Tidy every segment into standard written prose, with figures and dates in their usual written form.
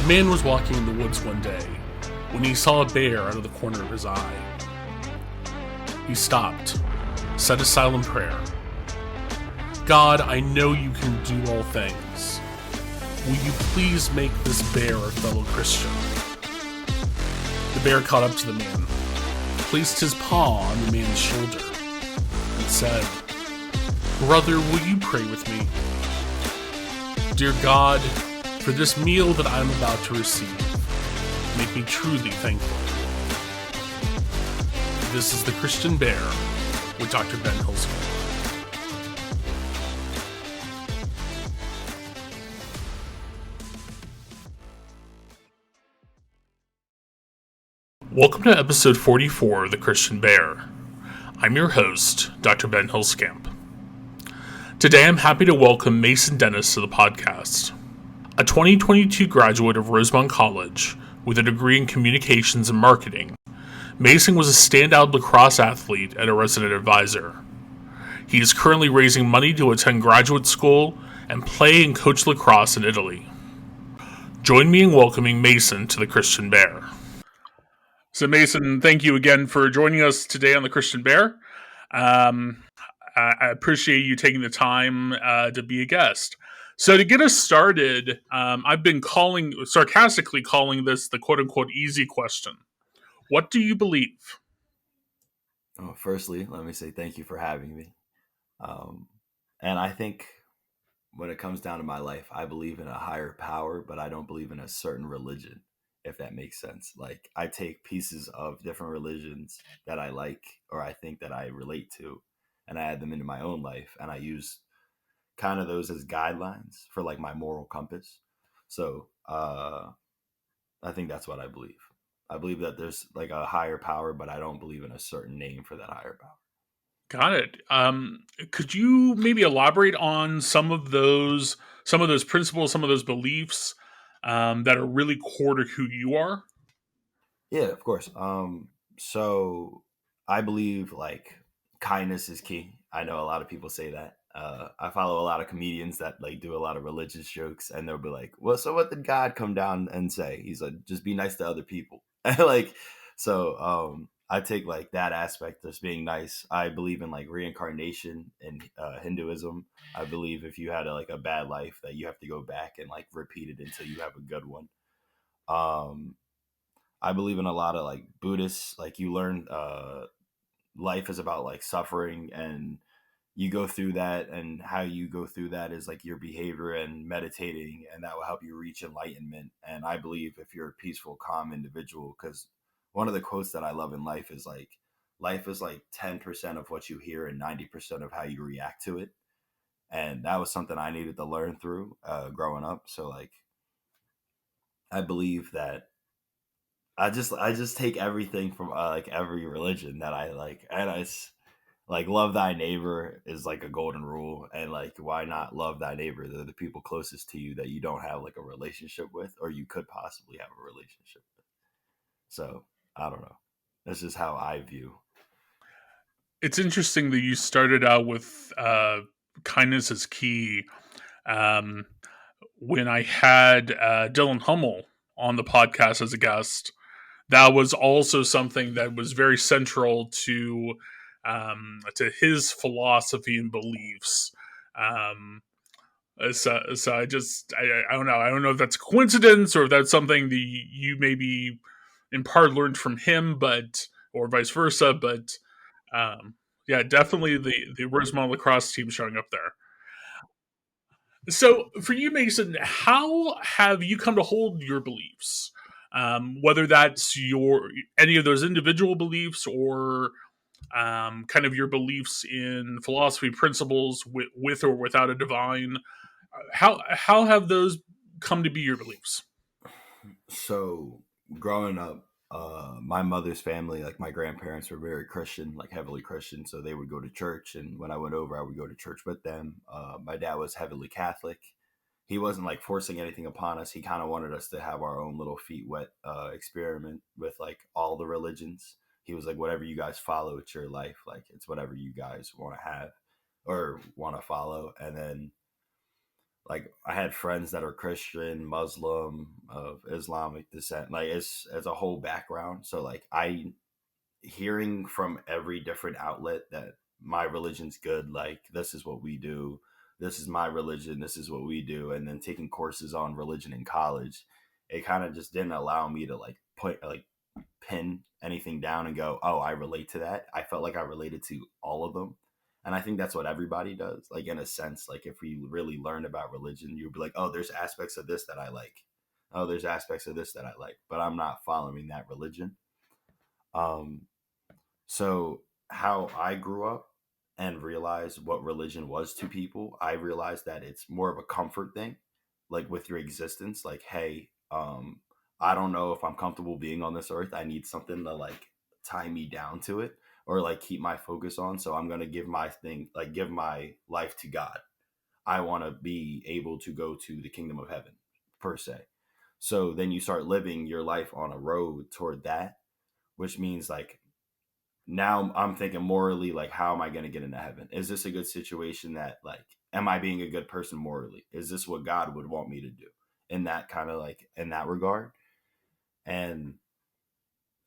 man was walking in the woods one day when he saw a bear out of the corner of his eye. He stopped, said a silent prayer. God, I know you can do all things. Will you please make this bear a fellow Christian? The bear caught up to the man, placed his paw on the man's shoulder, and said, Brother, will you pray with me? Dear God, for this meal that I am about to receive, make me truly thankful. This is The Christian Bear with Dr. Ben Hilsman. Welcome to episode 44 of The Christian Bear. I'm your host, Dr. Ben Hilskamp. Today I'm happy to welcome Mason Dennis to the podcast. A 2022 graduate of Rosemont College with a degree in communications and marketing, Mason was a standout lacrosse athlete and a resident advisor. He is currently raising money to attend graduate school and play and coach lacrosse in Italy. Join me in welcoming Mason to The Christian Bear. So Mason, thank you again for joining us today on The Christian Bear. I appreciate you taking the time to be a guest. So to get us started, I've been sarcastically calling this the quote-unquote easy question. What do you believe? Oh, firstly, let me say thank you for having me. And I think when it comes down to my life, I believe in a higher power, but I don't believe in a certain religion, if that makes sense. Like, I take pieces of different religions that I like or I think that I relate to, and I add them into my own life, and I use kind of those as guidelines for like my moral compass. So I think that's what I believe. I believe that there's like a higher power, but I don't believe in a certain name for that higher power. Got it. Could you maybe elaborate on some of those principles, some of those beliefs that are really core to who you are? Yeah, of course. So I believe like kindness is key. I know a lot of people say that. I follow a lot of comedians that like do a lot of religious jokes, and they'll be like, "Well, so what did God come down and say?" He's like, "Just be nice to other people." like, so I take like that aspect as being nice. I believe in like reincarnation in Hinduism. I believe if you had like a bad life, that you have to go back and like repeat it until you have a good one. Um, I believe in a lot of like Buddhists. Like, you learn life is about like suffering, and you go through that, and how you go through that is like your behavior and meditating, and that will help you reach enlightenment. And I believe if you're a peaceful, calm individual, because one of the quotes that I love in life is like, life is like 10% of what you hear and 90% of how you react to it. And that was something I needed to learn through growing up. So like, I believe that I just take everything from like every religion that I like, and it's like, love thy neighbor is like a golden rule, and like, why not love thy neighbor? They're the people closest to you that you don't have like a relationship with, or you could possibly have a relationship with. So I don't know. That's just how I view. It's interesting that you started out with kindness is key. Um, when I had Dylan Hummel on the podcast as a guest, that was also something that was very central to his philosophy and beliefs. Um, so I don't know. I don't know if that's a coincidence or if that's something that you maybe in part learned from him, or vice versa. But yeah, definitely the Rosemont lacrosse team showing up there. So for you, Mason, how have you come to hold your beliefs? Whether that's any of those individual beliefs or kind of your beliefs in philosophy principles with or without a divine. How have those come to be your beliefs? So growing up, my mother's family, like my grandparents, were very Christian, like heavily Christian. So they would go to church, and when I went over, I would go to church with them. My dad was heavily Catholic. He wasn't like forcing anything upon us. He kind of wanted us to have our own little feet wet experiment with like all the religions. He was like, whatever you guys follow, it's your life. Like, it's whatever you guys want to have or want to follow. And then like I had friends that are Christian, Muslim, of Islamic descent, like it's a whole background. So like I hearing from every different outlet that my religion's good, like this is what we do, this is my religion, this is what we do, and then taking courses on religion in college, it kind of just didn't allow me to like put like pin anything down and go, oh, I relate to that. I felt like I related to all of them. And I think that's what everybody does. Like in a sense, like if we really learned about religion, you'd be like, oh, there's aspects of this that I like. Oh, there's aspects of this that I like, but I'm not following that religion. Um, so how I grew up and realized what religion was to people, I realized that it's more of a comfort thing, like with your existence. Like, hey, I don't know if I'm comfortable being on this earth. I need something to like tie me down to it or like keep my focus on. So I'm gonna give my thing, like give my life to God. I want to be able to go to the kingdom of heaven, per se. So then you start living your life on a road toward that, which means like now I'm thinking morally, like, how am I going to get into heaven? Is this a good situation that, like, am I being a good person morally? Is this what God would want me to do in that kind of like, in that regard? And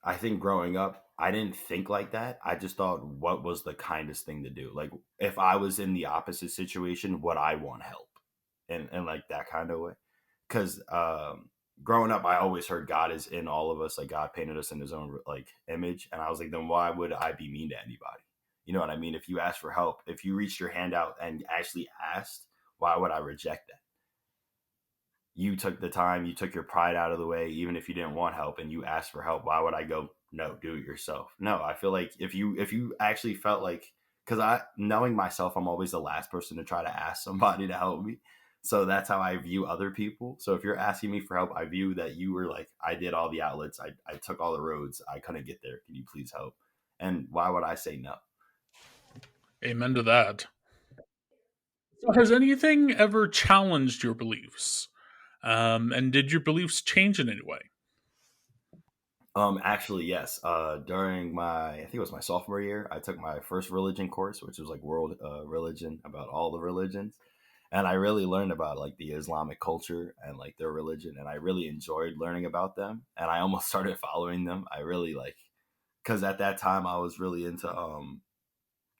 I think growing up, I didn't think like that. I just thought, what was the kindest thing to do? Like, if I was in the opposite situation, would I want help? And like that kind of way. Because growing up, I always heard God is in all of us. Like God painted us in His own like image, and I was like, then why would I be mean to anybody? You know what I mean? If you asked for help, if you reached your hand out and actually asked, why would I reject that? You took the time, you took your pride out of the way, even if you didn't want help, and you asked for help. Why would I go? No, do it yourself. No, I feel like if you actually felt like, because I knowing myself, I'm always the last person to try to ask somebody to help me. So that's how I view other people. So if you're asking me for help, I view that you were like, I did all the outlets, I took all the roads, I couldn't get there. Can you please help? And why would I say no? Amen to that. So has anything ever challenged your beliefs? And did your beliefs change in any way? Actually, yes. During my, I think it was my sophomore year, I took my first religion course, which was like world religion, about all the religions, and I really learned about like the Islamic culture and like their religion, and I really enjoyed learning about them, and I almost started following them. I really like, because at that time I was really into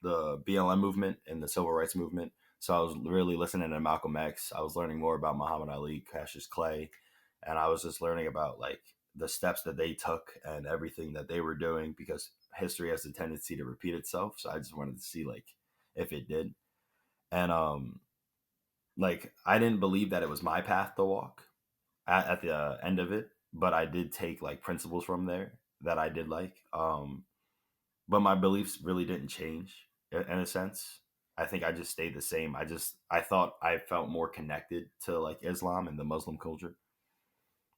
the BLM movement and the civil rights movement. So I was really listening to Malcolm X. I was learning more about Muhammad Ali, Cassius Clay, and I was just learning about like the steps that they took and everything that they were doing, because history has a tendency to repeat itself. So I just wanted to see like if it did. And like I didn't believe that it was my path to walk at the end of it, but I did take like principles from there that I did like. But my beliefs really didn't change in a sense. I think I just stayed the same. I thought I felt more connected to like Islam and the Muslim culture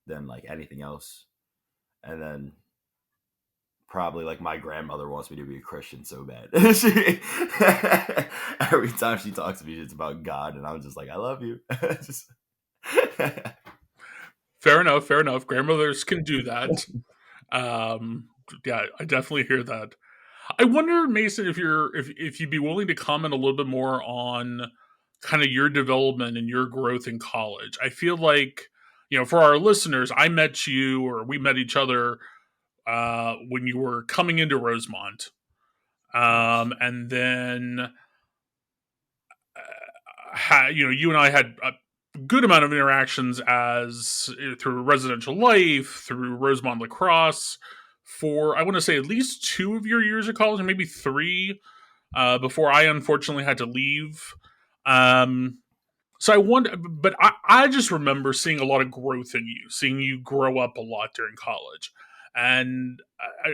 than like anything else. And then probably like my grandmother wants me to be a Christian so bad. Every time she talks to me, it's about God, and I'm just like, I love you. Just Fair enough. Fair enough. Grandmothers can do that. Um, yeah, I definitely hear that. I wonder, Mason, if you'd be willing to comment a little bit more on kind of your development and your growth in college. I feel like, for our listeners, I met you or we met each other when you were coming into Rosemont, nice. and then you and I had a good amount of interactions as through residential life, through Rosemont lacrosse. For I want to say at least 2 of your years of college, and maybe three, before I unfortunately had to leave. Um, so I wonder, but I just remember seeing a lot of growth in you, seeing you grow up a lot during college, and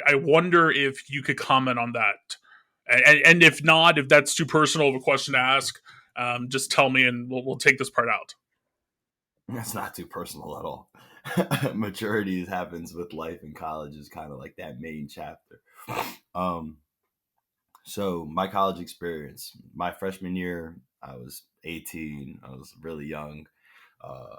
I wonder if you could comment on that, and if not, if that's too personal of a question to ask, just tell me, and we'll take this part out. That's not too personal at all. Maturity happens with life, and college is kind of like that main chapter. Um, so my college experience, my freshman year, I was 18. I was really young. Uh,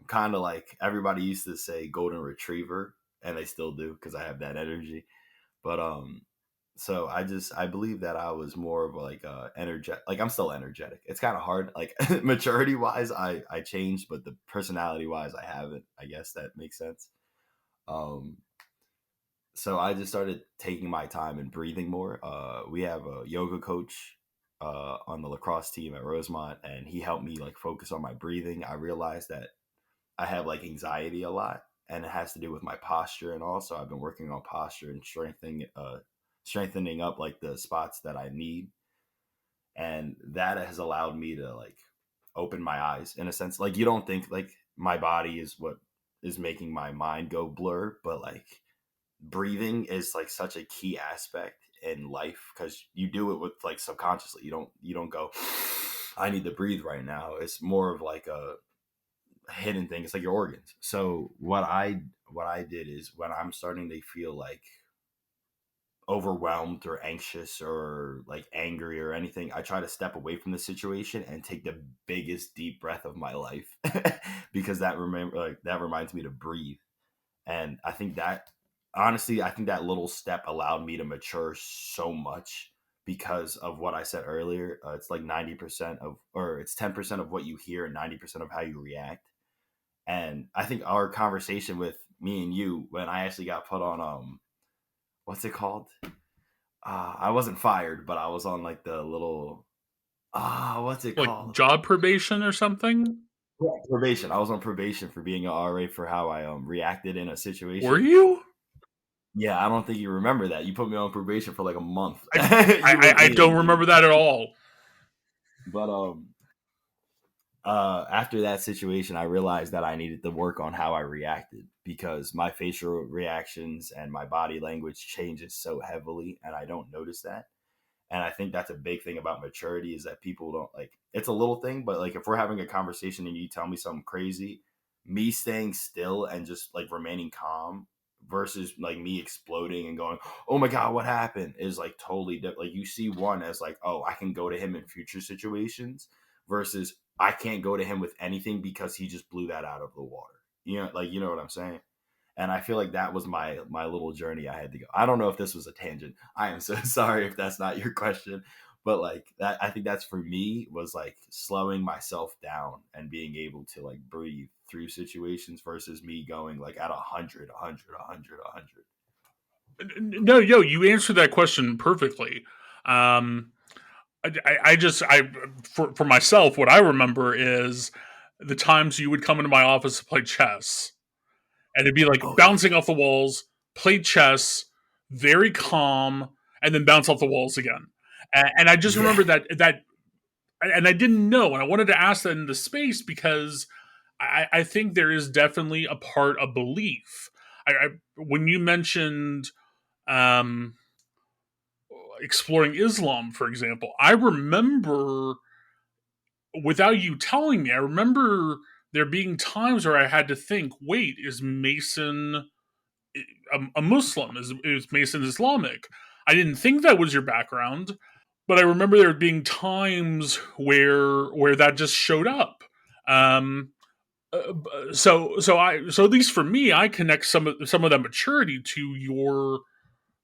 kind of like everybody used to say golden retriever, and they still do because I have that energy. But So I believe that I was more of like energetic. Like I'm still energetic. It's kind of hard. Like maturity wise, I changed, but the personality wise, I haven't. I guess that makes sense. Um, so I just started taking my time and breathing more. We have a yoga coach on the lacrosse team at Rosemont, and he helped me like focus on my breathing. I realized that I have like anxiety a lot, and it has to do with my posture. And also, I've been working on posture and strengthening up like the spots that I need, and that has allowed me to like open my eyes in a sense. Like you don't think like my body is what is making my mind go blur, but like breathing is like such a key aspect in life because you do it with like subconsciously. You don't go, I need to breathe right now. It's more of like a hidden thing. It's like your organs. So what I did is when I'm starting to feel like overwhelmed or anxious or like angry or anything, I try to step away from the situation and take the biggest deep breath of my life because that reminds me to breathe. And I think that honestly, I think that little step allowed me to mature so much because of what I said earlier. It's like 90% of, or it's 10% of what you hear and 90% of how you react. And I think our conversation with me and you, when I actually got put on, what's it called? I wasn't fired, but I was on like the little, what's it Like called? job probation or something? Yeah, probation. I was on probation for being an RA for how I reacted in a Were situation. you? Yeah, I don't think you remember that. You put me on probation for like a month. I, You were I don't in, remember that at all. but after that situation, I realized that I needed to work on how I reacted because my facial reactions and my body language changes so heavily, and I don't notice that. And I think that's a big thing about maturity is that people don't like it's a little thing, but like if we're having a conversation and you tell me something crazy, me staying still and just like remaining calm versus like me exploding and going, "Oh my god, what happened?" is like totally different. Like you see one as like, "Oh, I can go to him in future situations," versus I can't go to him with anything because he just blew that out of the water. You know what I'm saying? And I feel like that was my little journey I had to go. I don't know if this was a tangent. I am so sorry if that's not your question, but like that, I think that's for me was like slowing myself down and being able to like breathe through situations versus me going like at 100, 100, 100, 100. No, yo, you answered that question perfectly. Um, I for myself, what I remember is the times you would come into my office to play chess, and it'd be like Oh yeah, bouncing off the walls, play chess, very calm, and then bounce off the walls again. And I just yeah. remember that, and I didn't know, and I wanted to ask that in the space because I think there is definitely a part of belief. When you mentioned um, exploring Islam, for example, I remember without you telling me, I remember there being times where I had to think, wait, is Mason a Muslim? Is Mason Islamic? I didn't think that was your background, but I remember there being times where that just showed up. Um, so at least for me, I connect some of that maturity to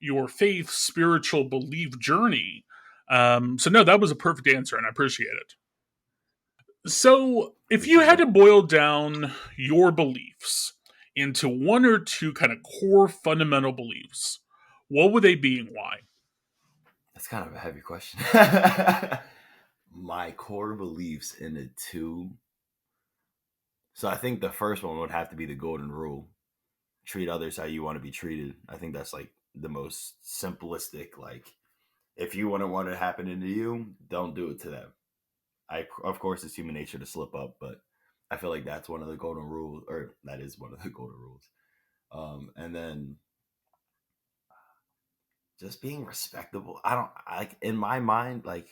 your faith, spiritual belief journey. So no, that was a perfect answer, and I appreciate it. So, if you Appreciate had to it. boil down your beliefs into one or two kind of core fundamental beliefs, what would they be and why? That's kind of a heavy question. My core beliefs in the two. So I think the first one would have to be the golden rule: treat others how you want to be treated. I think that's like the most simplistic. Like, if you want to happen to you, don't do it to them. Of course, it's human nature to slip up, but I feel like that's one of the golden rules, or that is one of the golden rules. And then just being respectable. I don't like in my mind, like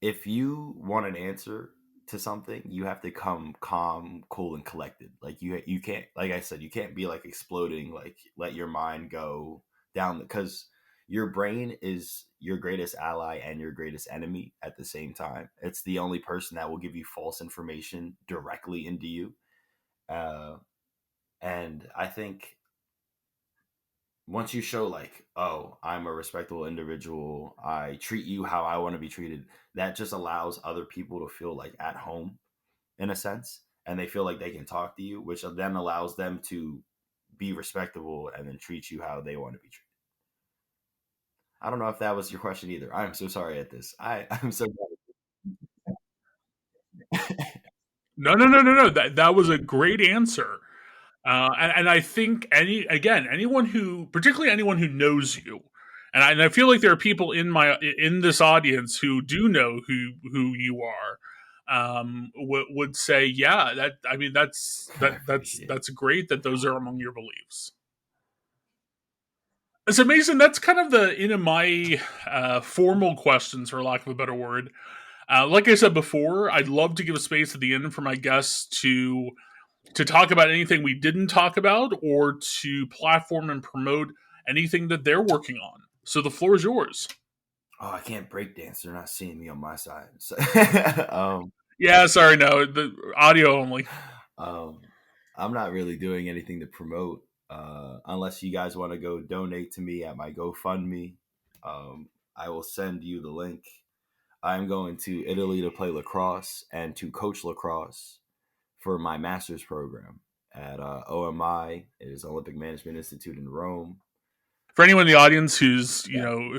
if you want an answer to something, you have to come calm, cool, and collected. Like you can't, like I said, you can't be like exploding. Like let your mind go down because your brain is your greatest ally and your greatest enemy at the same time. It's the only person that will give you false information directly into you. And I think once you show like, oh, I'm a respectable individual, I treat you how I want to be treated, that just allows other people to feel like at home in a sense, and they feel like they can talk to you, which then allows them to be respectable and then treat you how they want to be treated. I don't know if that was your question either. I'm so sorry at this. I'm so No. That was a great answer. And I think particularly anyone who knows you, and I feel like there are people in this audience who do know who you are, would say, yeah, that I mean I appreciate it. that's great that those are among your beliefs. So Mason, that's kind of the end of my formal questions, for lack of a better word. Like I said before, I'd love to give a space at the end for my guests to talk about anything we didn't talk about or to platform and promote anything that they're working on. So the floor is yours. Oh, I can't break dance. They're not seeing me on my side. So, Yeah, sorry, no, the audio only. um, I'm not really doing anything to promote, unless you guys want to go donate to me at my GoFundMe. I will send you the link. I'm going to Italy to play lacrosse and to coach lacrosse for my master's program at OMI. It is Olympic Management Institute in Rome. For anyone in the audience who's Yeah.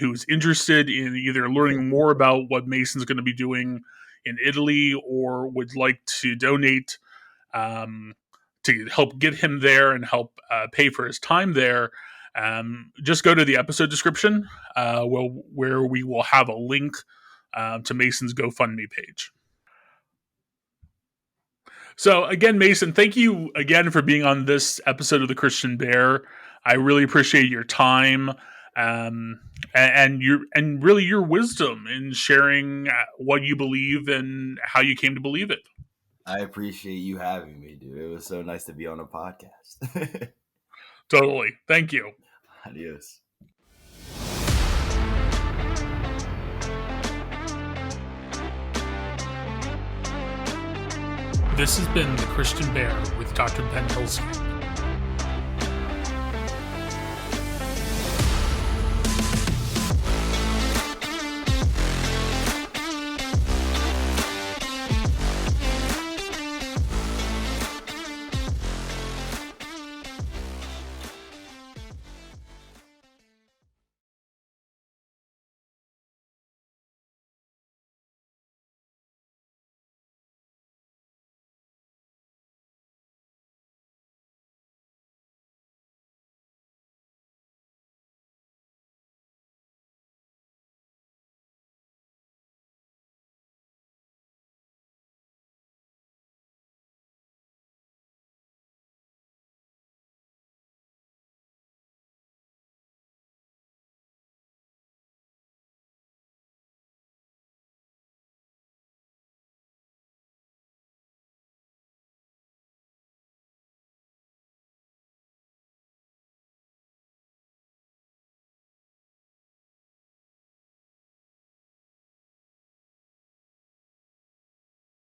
who's interested in either learning more about what Mason's going to be doing in Italy or would like to donate um, to help get him there and help pay for his time there, just go to the episode description, where we will have a link to Mason's GoFundMe page. So again, Mason, thank you again for being on this episode of the Christian Bear. I really appreciate your time, and really your wisdom in sharing what you believe and how you came to believe it. I appreciate you having me, dude. It was so nice to be on a podcast. Totally. Thank you. Adios. This has been The Christian Bear with Dr. Ben Hilskamp.